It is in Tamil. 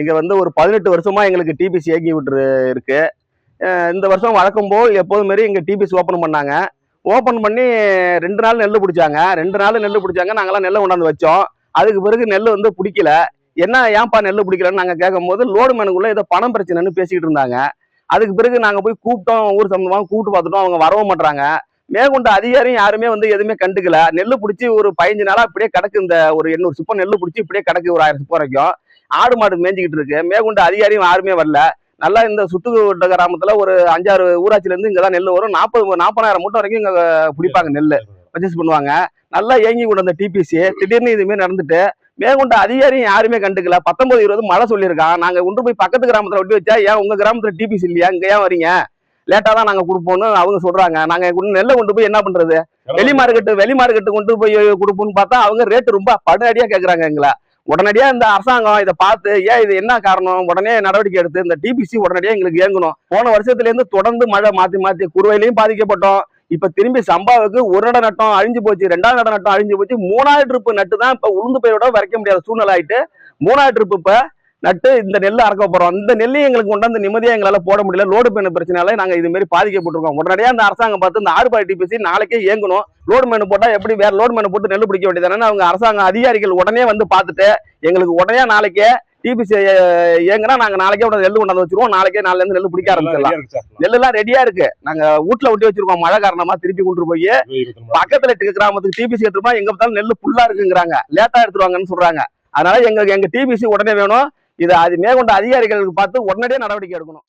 இங்க வந்து ஒரு 18 வருஷமா எங்களுக்கு டிபிசி இயக்கி விட்டு இருக்கு. இந்த வருஷம் வழக்கம் போல் எப்போதும் மாரி இங்க டிபிசி ஓபன் பண்ணாங்க. ஓபன் பண்ணி 2 நாள் நெல்லு பிடிச்சாங்க. 2 நாள் நெல்லு பிடிச்சாங்க. நாங்கெல்லாம் நெல்லை கொண்டாந்து வச்சோம். அதுக்கு பிறகு நெல் வந்து பிடிக்கல. என்ன ஏன்பா நெல் பிடிக்கலன்னு நாங்க கேட்கும் போது லோடு மேனுக்குள்ள ஏதோ பணம் பிரச்சனைன்னு பேசிக்கிட்டு இருந்தாங்க. அதுக்கு பிறகு நாங்க போய் கூப்பிட்டோம், ஊர் சம்பந்தமா கூப்பிட்டு பார்த்துட்டோம். அவங்க வரவும் மாட்டாங்க. மேற்கொண்ட அதிகாரியும் யாருமே வந்து எதுவுமே கண்டுக்கல. நெல்லு பிடிச்சி ஒரு 15 நாளா இப்படியே கிடக்கு. இந்த ஒரு 800 சிப்பம் நெல்லு பிடிச்சி இப்படியே கிடக்கு. ஒரு 1000 சிப்பம் வரைக்கும் ஆடு மாடு மேய்ஞ்சிக்கிட்டு இருக்கு. மேற்கொண்ட அதிகாரியும் யாருமே வரல. நல்லா இந்த சுத்துவட்ட கிராமத்துல ஒரு 5-6 ஊராட்சியில இருந்து இங்கதான் நெல் வரும். 40,000 மூட்டை வரைக்கும் இங்க பிடிப்பாங்க நெல் பர்ச்சேஸ் பண்ணுவாங்க. நல்லா ஏங்கி கொண்டு வந்த டிபிசி திடீர்னு இதுமாரி நடந்துட்டு மேற்கொண்ட அதிகாரியும் யாருமே கண்டுக்கல. 19-20 மழை சொல்லியிருக்கான். நாங்க கொண்டு போய் பக்கத்து கிராமத்துல ஒட்டி வச்சா ஏன் உங்க கிராமத்துல டிபிசி இல்லையா, இங்க ஏன் வரீங்க, லேட்டா தான் நாங்க கொடுப்போம்னு அவங்க சொல்றாங்க. நாங்க நெல்லை கொண்டு போய் என்ன பண்றது, வெளி மார்க்கெட்டு கொண்டு போய் கொடுப்போம்னு பார்த்தா அவங்க ரேட்டு ரொம்ப படுஅடியா கேட்கறாங்க எங்களை. உடனடியா இந்த அரசாங்கம் இதை பார்த்து ஏன் இது என்ன காரணம் உடனே நடவடிக்கை எடுத்து இந்த டிபிசி உடனடியா எங்களுக்கு இயங்கணும். போன வருஷத்துல இருந்து தொடர்ந்து மழை மாத்தி குறுவையிலையும் பாதிக்கப்பட்டோம். இப்ப திரும்பி சம்பாவுக்கு ஒரு நட நட்டம் அழிஞ்சு போச்சு, 2வது நட நட்டம் அழிஞ்சு போச்சு, 3வது ட்ரிப் நட்டு தான் இப்ப உளுந்து பயிரோட வரைக்க முடியாத சூழ்நிலை ஆயிட்டு 3வது ட்ரிப் இப்ப நட்டு இந்த நெல் அறக்க போறோம். இந்த நெல்லையும் எங்களுக்கு கொண்டாந்து நிம்மதியா எங்களால போட முடியல. லோடு மேனு பிரச்சனையால நாங்க இது மாதிரி பாதிக்கப்பட்டிருக்கோம். உடனடியா அந்த அரசாங்கம் பார்த்து இந்த 6 டிபிசி நாளைக்கே இயங்கணும். லோடு மேனு போட்டா எப்படி வேற லோடு மேனு போட்டு நெல் பிடிக்க வேண்டியதானே அவங்க அரசாங்க அதிகாரிகள் உடனே வந்து பார்த்துட்டு எங்களுக்கு உடனே நாளைக்கே டிபிசி இயங்குனா நாங்க நாளைக்கே நெல் கொண்டாந்து வச்சிருவோம். நாளைக்கே நாளைல இருந்து நெல் பிடிக்க ஆரம்பிச்சிடலாம். நெல் எல்லாம் ரெடியா இருக்கு. நாங்க வீட்டுல ஒட்டி வச்சிருக்கோம். மழை காரணமா திருப்பி கொண்டு போய் பக்கத்துல இருக்க கிராமத்துக்கு டிபிசி எடுத்துருப்போம். எங்க பார்த்தாலும் நெல் புல்லா இருக்குங்கிறாங்க, லேட்டா எடுத்துருவாங்கன்னு சொல்றாங்க. அதனால எங்க டிபிசி உடனே வேணும். இதை அது மேற்கொண்ட அதிகாரிகளுக்கு பார்த்து உடனடியே நடவடிக்கை எடுக்கணும்.